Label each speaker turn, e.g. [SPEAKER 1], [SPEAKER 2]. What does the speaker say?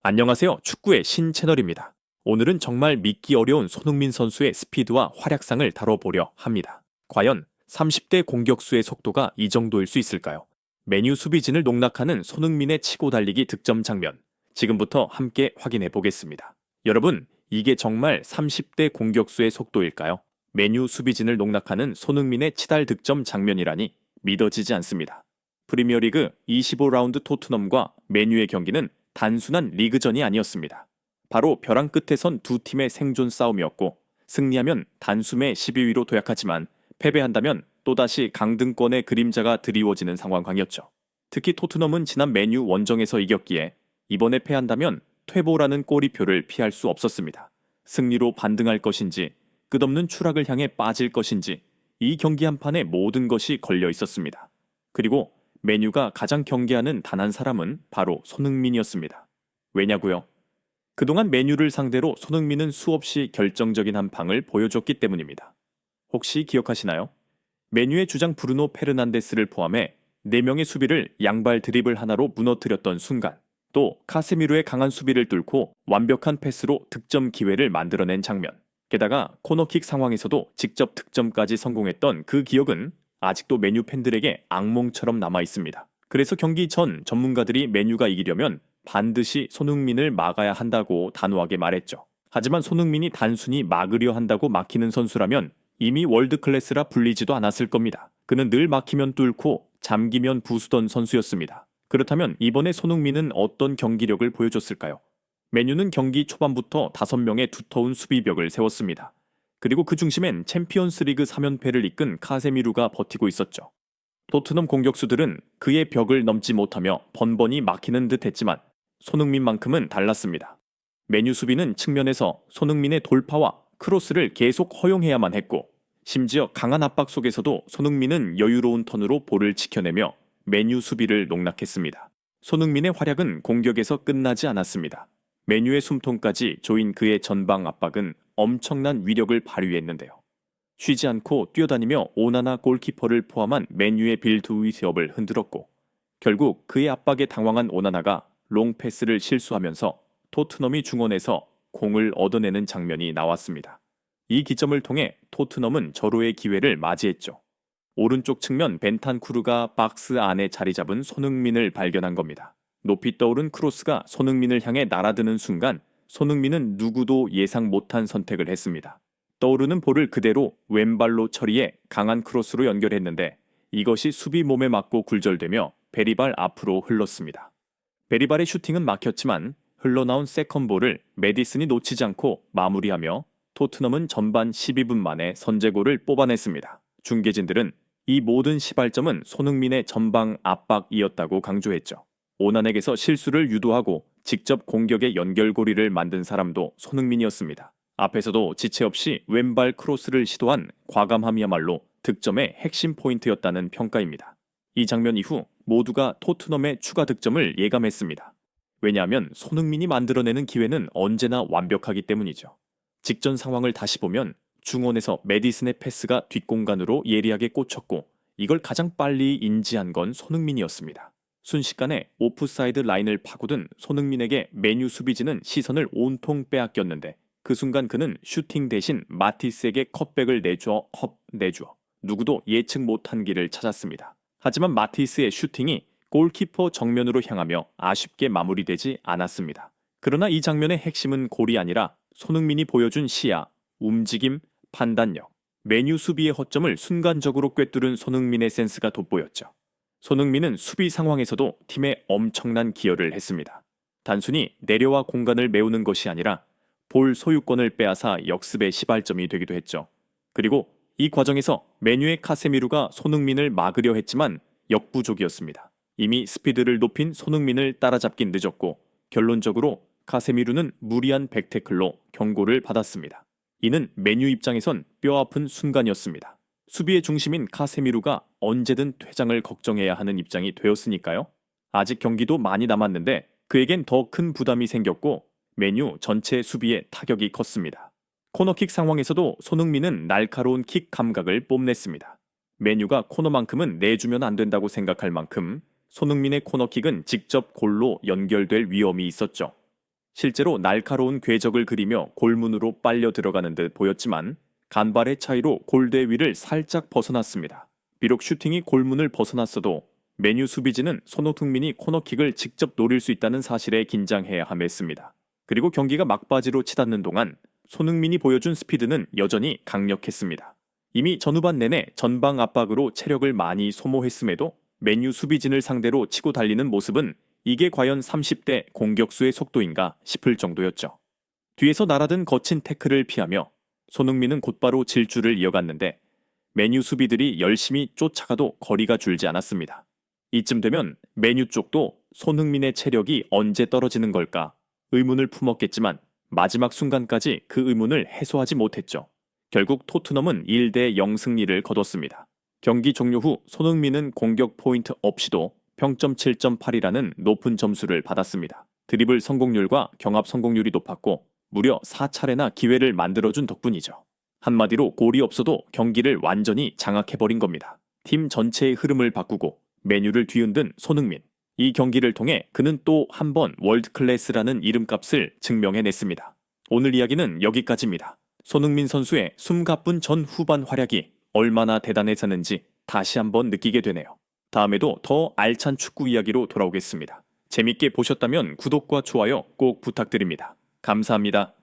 [SPEAKER 1] 안녕하세요. 축구의 신 채널입니다. 오늘은 정말 믿기 어려운 손흥민 선수의 스피드와 활약상을 다뤄보려 합니다. 과연 30대 공격수의 속도가 이 정도일 수 있을까요? 메뉴 수비진을 농락하는 손흥민의 치고 달리기 득점 장면. 지금부터 함께 확인해 보겠습니다. 여러분, 이게 정말 30대 공격수의 속도일까요? 메뉴 수비진을 농락하는 손흥민의 치달 득점 장면이라니 믿어지지 않습니다. 프리미어리그 25라운드 토트넘과 메뉴의 경기는 단순한 리그전이 아니었습니다. 바로 벼랑 끝에 선 두 팀의 생존 싸움이었고, 승리하면 단숨에 12위로 도약하지만 패배한다면 또다시 강등권의 그림자가 드리워지는 상황이었죠. 특히 토트넘은 지난 메뉴 원정에서 이겼기에 이번에 패한다면 퇴보라는 꼬리표를 피할 수 없었습니다. 승리로 반등할 것인지 끝없는 추락을 향해 빠질 것인지 이 경기 한 판에 모든 것이 걸려 있었습니다. 그리고 메뉴가 가장 경계하는 단 한 사람은 바로 손흥민이었습니다. 왜냐고요? 그동안 메뉴를 상대로 손흥민은 수없이 결정적인 한 방을 보여줬기 때문입니다. 혹시 기억하시나요? 메뉴의 주장 브루노 페르난데스를 포함해 4명의 수비를 양발 드리블 하나로 무너뜨렸던 순간, 또 카세미루의 강한 수비를 뚫고 완벽한 패스로 득점 기회를 만들어낸 장면, 게다가 코너킥 상황에서도 직접 득점까지 성공했던 그 기억은 아직도 메뉴 팬들에게 악몽처럼 남아 있습니다. 그래서 경기 전 전문가들이 메뉴가 이기려면 반드시 손흥민을 막아야 한다고 단호하게 말했죠. 하지만 손흥민이 단순히 막으려 한다고 막히는 선수라면 이미 월드클래스라 불리지도 않았을 겁니다. 그는 늘 막히면 뚫고 잠기면 부수던 선수였습니다. 그렇다면 이번에 손흥민은 어떤 경기력을 보여줬을까요? 메뉴는 경기 초반부터 5명의 두터운 수비벽을 세웠습니다. 그리고 그 중심엔 챔피언스리그 3연패를 이끈 카세미루가 버티고 있었죠. 토트넘 공격수들은 그의 벽을 넘지 못하며 번번이 막히는 듯 했지만 손흥민만큼은 달랐습니다. 메뉴 수비는 측면에서 손흥민의 돌파와 크로스를 계속 허용해야만 했고, 심지어 강한 압박 속에서도 손흥민은 여유로운 턴으로 볼을 지켜내며 메뉴 수비를 농락했습니다. 손흥민의 활약은 공격에서 끝나지 않았습니다. 메뉴의 숨통까지 조인 그의 전방 압박은 엄청난 위력을 발휘했는데요. 쉬지 않고 뛰어다니며 오나나 골키퍼를 포함한 메뉴의 빌드위협을 흔들었고, 결국 그의 압박에 당황한 오나나가 롱패스를 실수하면서 토트넘이 중원에서 공을 얻어내는 장면이 나왔습니다. 이 기점을 통해 토트넘은 절호의 기회를 맞이했죠. 오른쪽 측면 벤탄쿠르가 박스 안에 자리 잡은 손흥민을 발견한 겁니다. 높이 떠오른 크로스가 손흥민을 향해 날아드는 순간 손흥민은 누구도 예상 못한 선택을 했습니다. 떠오르는 볼을 그대로 왼발로 처리해 강한 크로스로 연결했는데 이것이 수비 몸에 맞고 굴절되며 베리발 앞으로 흘렀습니다. 베리발의 슈팅은 막혔지만 흘러나온 세컨볼을 메디슨이 놓치지 않고 마무리하며 토트넘은 전반 12분 만에 선제골을 뽑아냈습니다. 중계진들은 이 모든 시발점은 손흥민의 전방 압박이었다고 강조했죠. 오난에게서 실수를 유도하고 직접 공격의 연결고리를 만든 사람도 손흥민이었습니다. 앞에서도 지체 없이 왼발 크로스를 시도한 과감함이야말로 득점의 핵심 포인트였다는 평가입니다. 이 장면 이후 모두가 토트넘의 추가 득점을 예감했습니다. 왜냐하면 손흥민이 만들어내는 기회는 언제나 완벽하기 때문이죠. 직전 상황을 다시 보면 중원에서 메디슨의 패스가 뒷공간으로 예리하게 꽂혔고 이걸 가장 빨리 인지한 건 손흥민이었습니다. 순식간에 오프사이드 라인을 파고든 손흥민에게 메뉴 수비진은 시선을 온통 빼앗겼는데 그 순간 그는 슈팅 대신 마티스에게 컷백을 내주어 누구도 예측 못한 길을 찾았습니다. 하지만 마티스의 슈팅이 골키퍼 정면으로 향하며 아쉽게 마무리되지 않았습니다. 그러나 이 장면의 핵심은 골이 아니라 손흥민이 보여준 시야, 움직임, 판단력, 메뉴 수비의 허점을 순간적으로 꿰뚫은 손흥민의 센스가 돋보였죠. 손흥민은 수비 상황에서도 팀에 엄청난 기여를 했습니다. 단순히 내려와 공간을 메우는 것이 아니라 볼 소유권을 빼앗아 역습의 시발점이 되기도 했죠. 그리고 이 과정에서 메뉴의 카세미루가 손흥민을 막으려 했지만 역부족이었습니다. 이미 스피드를 높인 손흥민을 따라잡긴 늦었고 결론적으로 카세미루는 무리한 백태클로 경고를 받았습니다. 이는 메뉴 입장에선 뼈아픈 순간이었습니다. 수비의 중심인 카세미루가 언제든 퇴장을 걱정해야 하는 입장이 되었으니까요. 아직 경기도 많이 남았는데 그에겐 더 큰 부담이 생겼고 메뉴 전체 수비에 타격이 컸습니다. 코너킥 상황에서도 손흥민은 날카로운 킥 감각을 뽐냈습니다. 메뉴가 코너만큼은 내주면 안 된다고 생각할 만큼 손흥민의 코너킥은 직접 골로 연결될 위험이 있었죠. 실제로 날카로운 궤적을 그리며 골문으로 빨려 들어가는 듯 보였지만 간발의 차이로 골대 위를 살짝 벗어났습니다. 비록 슈팅이 골문을 벗어났어도 맨유 수비진은 손흥민이 코너킥을 직접 노릴 수 있다는 사실에 긴장해야 함했습니다. 그리고 경기가 막바지로 치닫는 동안 손흥민이 보여준 스피드는 여전히 강력했습니다. 이미 전후반 내내 전방 압박으로 체력을 많이 소모했음에도 맨유 수비진을 상대로 치고 달리는 모습은 이게 과연 30대 공격수의 속도인가 싶을 정도였죠. 뒤에서 날아든 거친 태클을 피하며 손흥민은 곧바로 질주를 이어갔는데 맨유 수비들이 열심히 쫓아가도 거리가 줄지 않았습니다. 이쯤 되면 맨유 쪽도 손흥민의 체력이 언제 떨어지는 걸까 의문을 품었겠지만 마지막 순간까지 그 의문을 해소하지 못했죠. 결국 토트넘은 1대0 승리를 거뒀습니다. 경기 종료 후 손흥민은 공격 포인트 없이도 평점 7.8이라는 높은 점수를 받았습니다. 드리블 성공률과 경합 성공률이 높았고 무려 4차례나 기회를 만들어준 덕분이죠. 한마디로 골이 없어도 경기를 완전히 장악해버린 겁니다. 팀 전체의 흐름을 바꾸고 메뉴를 뒤흔든 손흥민. 이 경기를 통해 그는 또 한 번 월드클래스라는 이름값을 증명해냈습니다. 오늘 이야기는 여기까지입니다. 손흥민 선수의 숨가쁜 전 후반 활약이 얼마나 대단해졌는지 다시 한번 느끼게 되네요. 다음에도 더 알찬 축구 이야기로 돌아오겠습니다. 재밌게 보셨다면 구독과 좋아요 꼭 부탁드립니다. 감사합니다.